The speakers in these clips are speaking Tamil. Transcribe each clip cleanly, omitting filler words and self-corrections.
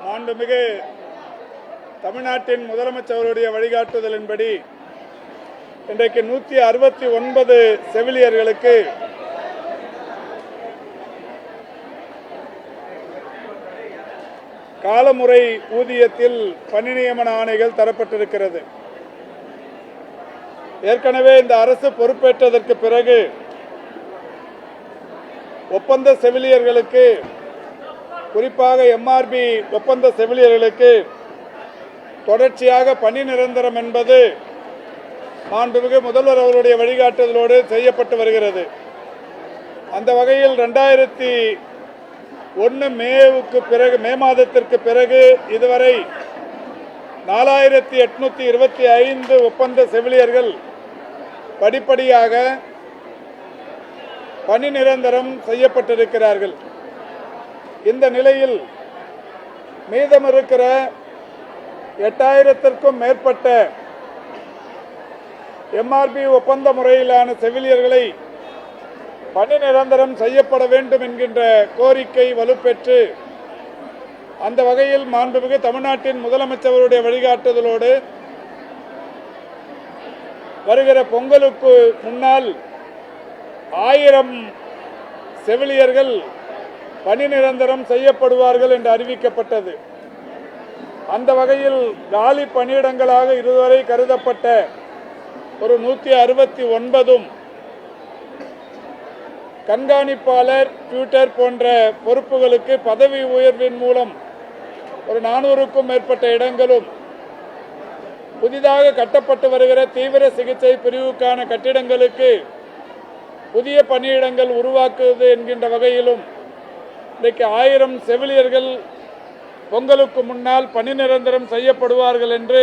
மாண்புமிகு தமிழ்நாட்டின் முதலமைச்சருடைய வழிகாட்டுதலின்படி இன்றைக்கு 169 செவிலியர்களுக்கு காலமுறை ஊதியத்தில் பணி நியமன ஆணைகள் தரப்பட்டிருக்கிறது. ஏற்கனவே இந்த அரசு பொறுப்பேற்றதற்கு பிறகு ஒப்பந்த செவிலியர்களுக்கு, குறிப்பாக எம்ஆர்பி ஒப்பந்த செவிலியர்களுக்கு தொடர்ச்சியாக பணி நிரந்தரம் என்பது மாண்புமிகு முதல்வர் அவருடைய வழிகாட்டுதலோடு செய்யப்பட்டு வருகிறது. அந்த வகையில் 2001 மே மாதத்திற்கு பிறகு இதுவரை 4825 ஒப்பந்த செவிலியர்கள் படிப்படியாக பணி நிரந்தரம் செய்யப்பட்டிருக்கிறார்கள். இந்த நிலையில் மீதமிருக்கிற 8000க்கும் மேற்பட்ட எம்ஆர்பி ஒப்பந்த முறையிலான செவிலியர்களை பணி நிரந்தரம் செய்யப்பட வேண்டும் என்கின்ற கோரிக்கை வலுப்பெற்று, அந்த வகையில் மாண்புமிகு தமிழ்நாட்டின் முதலமைச்சருடைய வழிகாட்டுதலோடு வருகிற பொங்கலுக்கு முன்னால் 1000 செவிலியர்கள் பணி நிரந்தரம் செய்யப்படுவார்கள் என்று அறிவிக்கப்பட்டது. அந்த வகையில் காலி பணியிடங்களாக இதுவரை கருதப்பட்ட ஒரு 169 கண்காணிப்பாளர், டியூட்டர் போன்ற பொறுப்புகளுக்கு பதவி உயர்வின் மூலம் ஒரு 400க்கும் மேற்பட்ட இடங்களும், புதிதாக கட்டப்பட்டு வருகிற தீவிர சிகிச்சை பிரிவுக்கான கட்டிடங்களுக்கு புதிய பணியிடங்கள் உருவாக்குவது என்கின்ற வகையிலும் இன்றைக்கு 1000 செவிலியர்கள் பொங்கலுக்கு முன்னால் பணி நிரந்தரம் செய்யப்படுவார்கள் என்று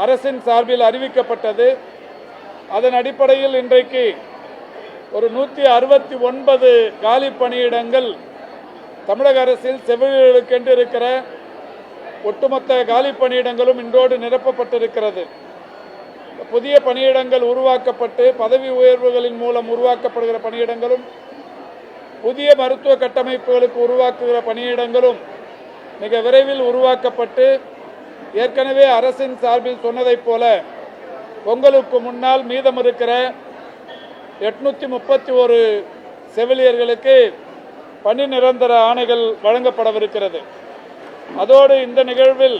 அரசின் சார்பில் அறிவிக்கப்பட்டது. அதன் அடிப்படையில் இன்றைக்கு ஒரு 169 காலி பணியிடங்கள் தமிழக அரசில் செவிலியர்களுக்கென்று இருக்கிற ஒட்டுமொத்த காலி பணியிடங்களும் இன்றோடு நிரப்பப்பட்டிருக்கிறது. புதிய பணியிடங்கள் உருவாக்கப்பட்டு பதவி உயர்வுகளின் மூலம் உருவாக்கப்படுகிற பணியிடங்களும், புதிய மருத்துவ கட்டமைப்புகளுக்கு உருவாக்குகிற பணியிடங்களும் மிக விரைவில் உருவாக்கப்பட்டு, ஏற்கனவே அரசின் சார்பில் சொன்னதைப் போல பொங்கலுக்கு முன்னால் மீதம் இருக்கிற 831 செவிலியர்களுக்கு பணி நிரந்தர ஆணைகள் வழங்கப்படவிருக்கிறது. அதோடு இந்த நிகழ்வில்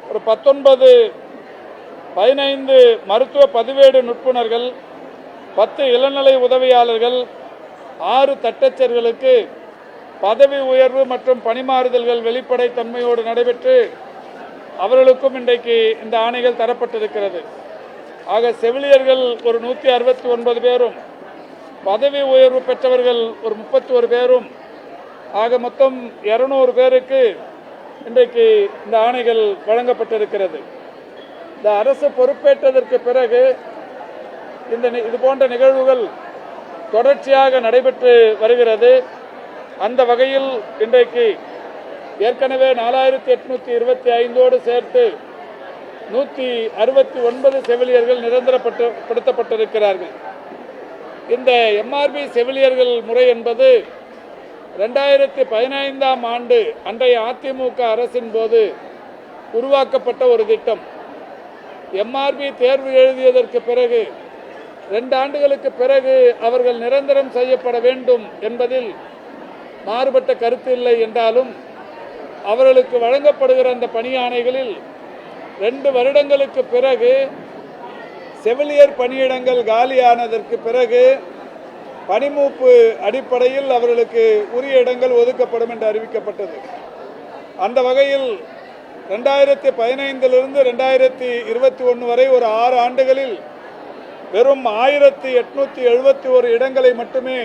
ஒரு 15 மருத்துவ பதிவேடு நுட்புணர்கள், 10 இளநிலை உதவியாளர்கள், 6 தட்டச்சர்களுக்கு பதவி உயர்வு மற்றும் பணிமாறுதல்கள் வெளிப்படைத்தன்மையோடு நடைபெற்று அவர்களுக்கும் இன்றைக்கு இந்த ஆணைகள் தரப்பட்டிருக்கிறது. ஆக செவிலியர்கள் ஒரு 169 பேரும், பதவி உயர்வு பெற்றவர்கள் ஒரு 31 பேரும், ஆக மொத்தம் 200 பேருக்கு இன்றைக்கு இந்த ஆணைகள் வழங்கப்பட்டிருக்கிறது. இந்த அரசு பொறுப்பேற்றதற்கு பிறகு இது போன்ற நிகழ்வுகள் தொடர்ச்சியாக நடைபெற்று வருகிறது. அந்த வகையில் இன்றைக்கு ஏற்கனவே 4825ஓடு சேர்த்து 169 செவிலியர்கள் நிரந்தரப்படுத்தப்பட்டிருக்கிறார்கள். இந்த எம்ஆர்பி செவிலியர்கள் முறை என்பது 2015ஆம் ஆண்டு அன்றைய அதிமுக அரசின் போது உருவாக்கப்பட்ட ஒரு திட்டம். எம்ஆர்பி தேர்வு எழுதியதற்கு பிறகு 2 ஆண்டுகளுக்கு பிறகு அவர்கள் நிரந்தரம் செய்யப்பட வேண்டும் என்பதில் மாறுபட்ட கருத்து இல்லை என்றாலும், அவர்களுக்கு வழங்கப்படுகிற அந்த பணி ஆணைகளில் 2 வருடங்களுக்கு பிறகு செவிலியர் பணியிடங்கள் காலியானதற்கு பிறகு பணிமூப்பு அடிப்படையில் அவர்களுக்கு உரிய இடங்கள் ஒதுக்கப்படும் என்று அறிவிக்கப்பட்டது. அந்த வகையில் 2015 2021 வரை ஒரு 6 ஆண்டுகளில் வெறும் 1871 இடங்களை மட்டுமே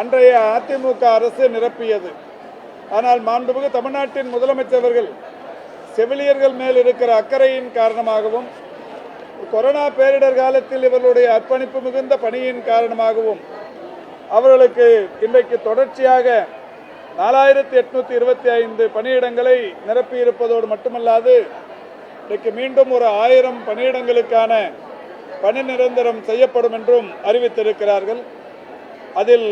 அன்றைய அதிமுக அரசு நிரப்பியது. ஆனால் மாண்புமிகு தமிழ்நாட்டின் முதலமைச்சர் அவர்கள் செவிலியர்கள் மேல் இருக்கிற அக்கறையின் காரணமாகவும், கொரோனா பேரிடர் காலத்தில் இவர்களுடைய அர்ப்பணிப்பு மிகுந்த பணியின் காரணமாகவும் அவர்களுக்கு இன்றைக்கு தொடர்ச்சியாக 4825 பணியிடங்களை நிரப்பியிருப்பதோடு மட்டுமல்லாது, இன்றைக்கு மீண்டும் ஒரு 1000 பணியிடங்களுக்கான பணி நிரந்தரம் செய்யப்படும் என்றும் அறிவித்திருக்கிறார்கள். அதில்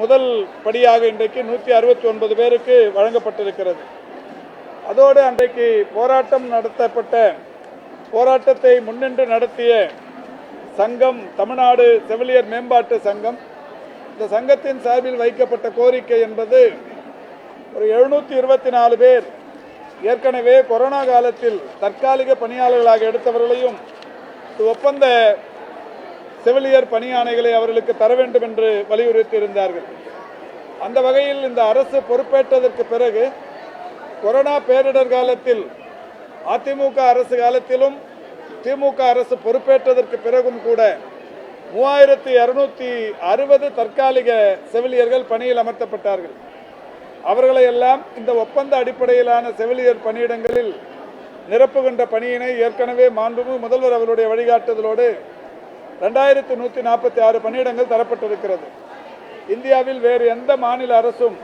முதல் படியாக இன்றைக்கு 169 பேருக்கு வழங்கப்பட்டிருக்கிறது. அதோடு அன்றைக்கு போராட்டத்தை முன்னின்று நடத்திய சங்கம் தமிழ்நாடு செவிலியர் மேம்பாட்டு சங்கம். இந்த சங்கத்தின் சார்பில் வைக்கப்பட்ட கோரிக்கை என்பது ஒரு 724 பேர் ஏற்கனவே கொரோனா காலத்தில் தற்காலிக பணியாளர்களாக எடுத்தவர்களையும் ஒப்பந்த செவிலியர் பணியாணைகளை அவர்களுக்கு தர வேண்டும் என்று வலியுறுத்தி இருந்தார்கள். அந்த வகையில் இந்த அரசு பொறுப்பேற்றதற்கு பிறகு கொரோனா பேரிடர் காலத்தில் அதிமுக அரசு காலத்திலும் திமுக அரசு பொறுப்பேற்றதற்கு பிறகும் கூட 3260 தற்காலிக செவிலியர்கள் பணியில் அமர்த்தப்பட்டார்கள். அவர்களை எல்லாம் இந்த ஒப்பந்த அடிப்படையிலான செவிலியர் பணியிடங்களில் நிரப்புகின்ற பணியினை ஏற்கனவே மாண்புமிகு முதல்வர் அவருடைய வழிகாட்டுதலோடு 2146 பணியிடங்கள் தரப்பட்டிருக்கிறது. இந்தியாவில் வேறு எந்த மாநில அரசும்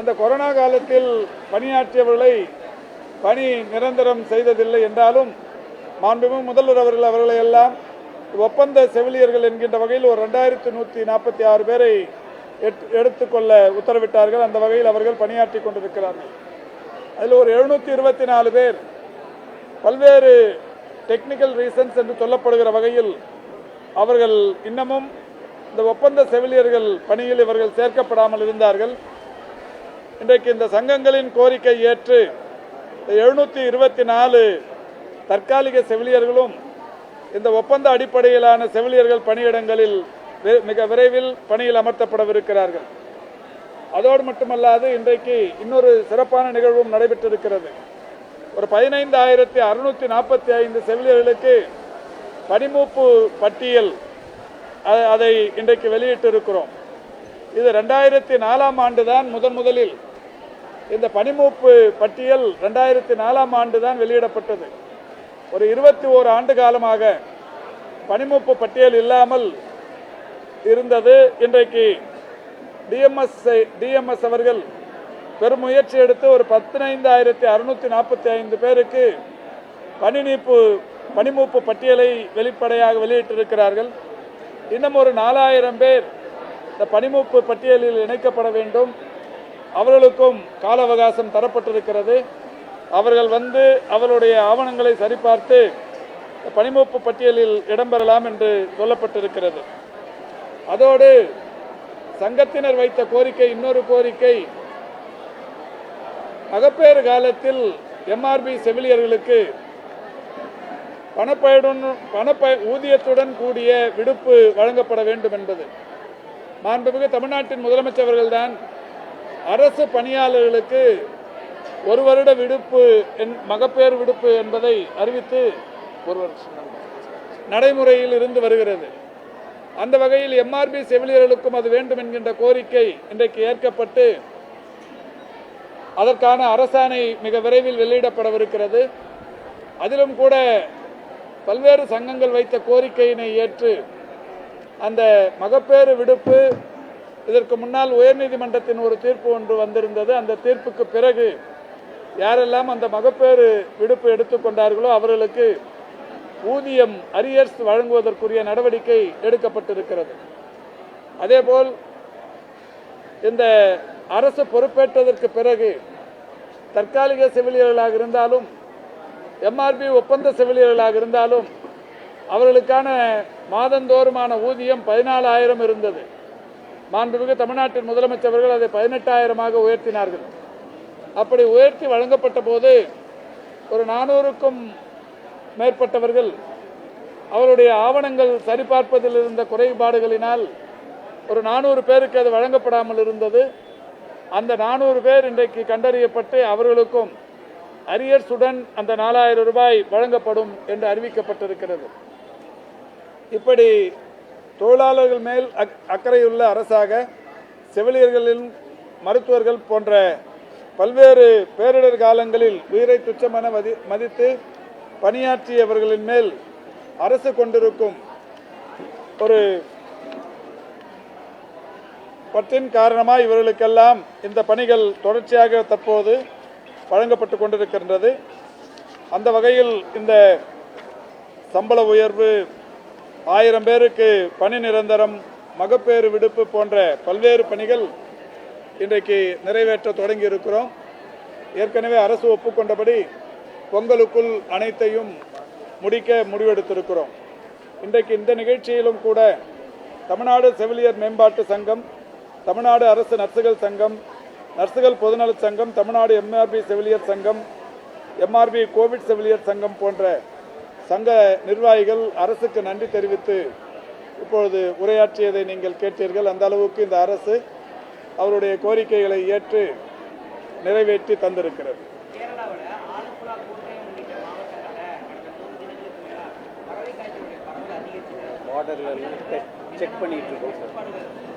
இந்த கொரோனா காலத்தில் பணியாற்றியவர்களை பணி நிரந்தரம் செய்ததில்லை என்றாலும் மாண்புமிகு முதல்வர் அவர்களை எல்லாம் ஒப்பந்த செவிலியர்கள் என்கின்ற வகையில் ஒரு 2146 பேரை எடுத்துக்கொள்ள உத்தரவிட்டார்கள். அந்த வகையில் அவர்கள் பணியாற்றி கொண்டிருக்கிறார்கள். அதில் ஒரு 724 பேர் பல்வேறு டெக்னிக்கல் ரீசன்ஸ் என்று சொல்லப்படுகிற வகையில் அவர்கள் இன்னமும் இந்த ஒப்பந்த செவிலியர்கள் பணியில் இவர்கள் சேர்க்கப்படாமல் இருந்தார்கள். இன்றைக்கு இந்த சங்கங்களின் கோரிக்கை ஏற்று 724 தற்காலிக செவிலியர்களும் இந்த ஒப்பந்த அடிப்படையிலான செவிலியர்கள் பணியிடங்களில் மிக விரைவில் பணியில் அமர்த்தப்படவிருக்கிறார்கள். அதோடு மட்டுமல்லாது இன்றைக்கு இன்னொரு சிறப்பான நிகழ்வும் நடைபெற்றிருக்கிறது. ஒரு 15,645 செவிலியர்களுக்கு பணிமூப்பு பட்டியல் அதை இன்றைக்கு வெளியிட்டிருக்கிறோம். இது 2004ஆம் ஆண்டு தான் முதலில் இந்த பணிமூப்பு பட்டியல் 2004ஆம் ஆண்டு தான் வெளியிடப்பட்டது. ஒரு 21 ஆண்டு காலமாக பணிமூப்பு பட்டியல் இல்லாமல் இருந்தது. இன்றைக்கு டிஎம்எஸ் அவர்கள் பெரும் முயற்சி எடுத்து ஒரு 15,645 பேருக்கு பணிமூப்பு பட்டியலை வெளிப்படையாக வெளியிட்டிருக்கிறார்கள். இன்னும் ஒரு 4000 பேர் இந்த பணிமூப்பு பட்டியலில் இணைக்கப்பட வேண்டும். அவர்களுக்கும் கால அவகாசம் தரப்பட்டிருக்கிறது. அவர்கள் வந்து அவருடைய ஆவணங்களை சரிபார்த்து பணிமூப்பு பட்டியலில் இடம்பெறலாம் என்று சொல்லப்பட்டிருக்கிறது. அதோடு சங்கத்தினர் வைத்த கோரிக்கை இன்னொரு கோரிக்கை, மகப்பேறு காலத்தில் எம்ஆர்பி செவிலியர்களுக்கு ஊதியத்துடன் கூடிய விடுப்பு வழங்கப்பட வேண்டும் என்பது. மாண்புமிகு தமிழ்நாட்டின் முதலமைச்சர்கள் தான் அரசு பணியாளர்களுக்கு 1 வருட விடுப்பு மகப்பேறு விடுப்பு என்பதை அறிவித்து 1 வருஷம் நடைமுறையில் இருந்து வருகிறது. அந்த வகையில் எம்ஆர்பி செவிலியர்களுக்கும் அது வேண்டும் என்கின்ற கோரிக்கை இன்றைக்கு ஏற்கப்பட்டு அதற்கான அரசாணை மிக விரைவில் வெளியிடப்படவிருக்கிறது. அதிலும் கூட பல்வேறு சங்கங்கள் வைத்த கோரிக்கையினை ஏற்று அந்த மகப்பேறு விடுப்பு, இதற்கு முன்னால் உயர்நீதிமன்றத்தின் ஒரு தீர்ப்பு ஒன்று வந்திருந்தது. அந்த தீர்ப்புக்கு பிறகு யாரெல்லாம் அந்த மகப்பேறு விடுப்பு எடுத்துக்கொண்டார்களோ அவர்களுக்கு ஊதியம் அரியர்ஸ் வழங்குவதற்குரிய நடவடிக்கை எடுக்கப்பட்டிருக்கிறது. அதேபோல் இந்த அரசு பொறுப்பேற்றதற்கு பிறகு தற்காலிக செவிலியர்களாக இருந்தாலும் எம்ஆர்பி ஒப்பந்த செவிலியர்களாக இருந்தாலும் அவர்களுக்கான மாதந்தோறுமான ஊதியம் 14,000 இருந்தது. மாண்புமிகு தமிழ்நாட்டின் முதலமைச்சர்கள் அதை 18,000ஆக உயர்த்தினார்கள். அப்படி உயர்த்தி வழங்கப்பட்ட போது ஒரு 400க்கும் மேற்பட்டவர்கள் அவருடைய ஆவணங்கள் சரிபார்ப்பதில் இருந்த குறைபாடுகளினால் ஒரு 400 பேருக்கு அது வழங்கப்படாமல் இருந்தது. அந்த 400 பேர் இன்றைக்கு கண்டறியப்பட்டு அவர்களுக்கும் அரியர்ஸுடன் அந்த 4,000 ரூபாய் வழங்கப்படும் என்று அறிவிக்கப்பட்டிருக்கிறது. இப்படி தொழிலாளர்கள் மேல் அக்கறையுள்ள அரசாக செவிலியர்களின் மருத்துவர்கள் போன்ற பல்வேறு பேரிடர் காலங்களில் உயிரை துச்சமென மதித்து பணியாற்றியவர்களின் மேல் அரசு கொண்டிருக்கும் ஒரு பற்றின் காரணமாக இவர்களுக்கெல்லாம் இந்த பணிகள் தொடர்ச்சியாக தற்போது வழங்கப்பட்டு கொண்டிருக்கின்றது. அந்த வகையில் இந்த சம்பள உயர்வு, 1000 பேருக்கு பணி நிரந்தரம், மகப்பேறு விடுப்பு போன்ற பல்வேறு பணிகள் இன்றைக்கு நிறைவேற்ற தொடங்கி இருக்கிறோம். ஏற்கனவே அரசு ஒப்புக்கொண்டபடி பொங்கலுக்குள் அனைத்தையும் முடிக்க முடிவெடுத்திருக்கிறோம். இன்றைக்கு இந்த நிகழ்ச்சியிலும் கூட தமிழ்நாடு செவிலியர் மேம்பாட்டு சங்கம், தமிழ்நாடு அரசு நர்சுகள் சங்கம், நர்சுகள் பொதுநலச் சங்கம், தமிழ்நாடு எம்ஆர்பி செவிலியர் சங்கம், எம்ஆர்பி கோவிட் செவிலியர் சங்கம் போன்ற சங்க நிர்வாகிகள் அரசுக்கு நன்றி தெரிவித்து இப்பொழுது உரையாற்றியதை நீங்கள் கேட்டீர்கள். அந்த அளவுக்கு இந்த அரசு அவருடைய கோரிக்கைகளை ஏற்று நிறைவேற்றி தந்திருக்கிறது.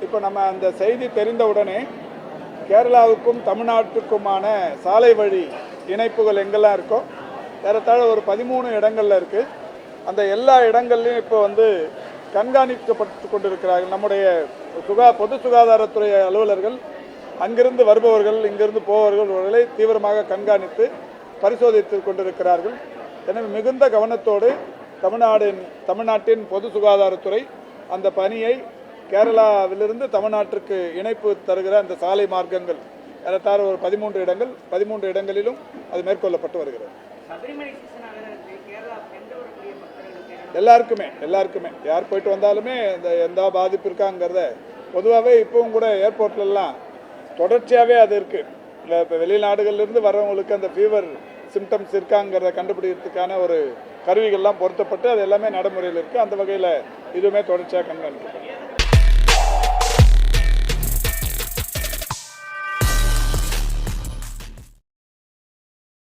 இப்போ நம்ம அந்த செய்தி தெரிந்தவுடனே கேரளாவுக்கும் தமிழ்நாட்டுக்குமான சாலை வழி இணைப்புகள் எங்கெல்லாம் இருக்கோ ஏறத்தாழ ஒரு 13 இடங்கள்ல இருக்கு. அந்த எல்லா இடங்கள்லையும் இப்போ கண்காணிக்கப்பட்டு கொண்டிருக்கிறார்கள். நம்முடைய பொது சுகாதாரத்துறை அலுவலர்கள் அங்கிருந்து வருபவர்கள், இங்கிருந்து போபவர்களை தீவிரமாக கண்காணித்து பரிசோதித்து கொண்டிருக்கிறார்கள். எனவே மிகுந்த கவனத்தோடு தமிழ்நாட்டின் பொது சுகாதாரத்துறை அந்த பணியை கேரளாவிலிருந்து தமிழ்நாட்டிற்கு இணைப்பு தருகிற அந்த சாலை மார்க்கங்கள் ஏறத்தாழ ஒரு 13 இடங்களிலும் அது மேற்கொள்ளப்பட்டு வருகிறது. எல்லாருக்குமே யார் போயிட்டு வந்தாலுமே எந்த பாதிப்பு இருக்காங்கிறத பொதுவாகவே இப்பவும் கூட ஏர்போர்ட்லாம் தொடர்ச்சியாகவே அது இருக்குது. இப்போ வெளிநாடுகளிலிருந்து வர்றவங்களுக்கு அந்த ஃபீவர் சிம்டம்ஸ் இருக்காங்கிறத கண்டுபிடிக்கிறதுக்கான ஒரு கருவிகள்லாம் பொருத்தப்பட்டு அது எல்லாமே நடைமுறையில் இருக்குது. அந்த வகையில் இதுவுமே தொடர்ச்சியாக கண்காணிக்கப்படும்.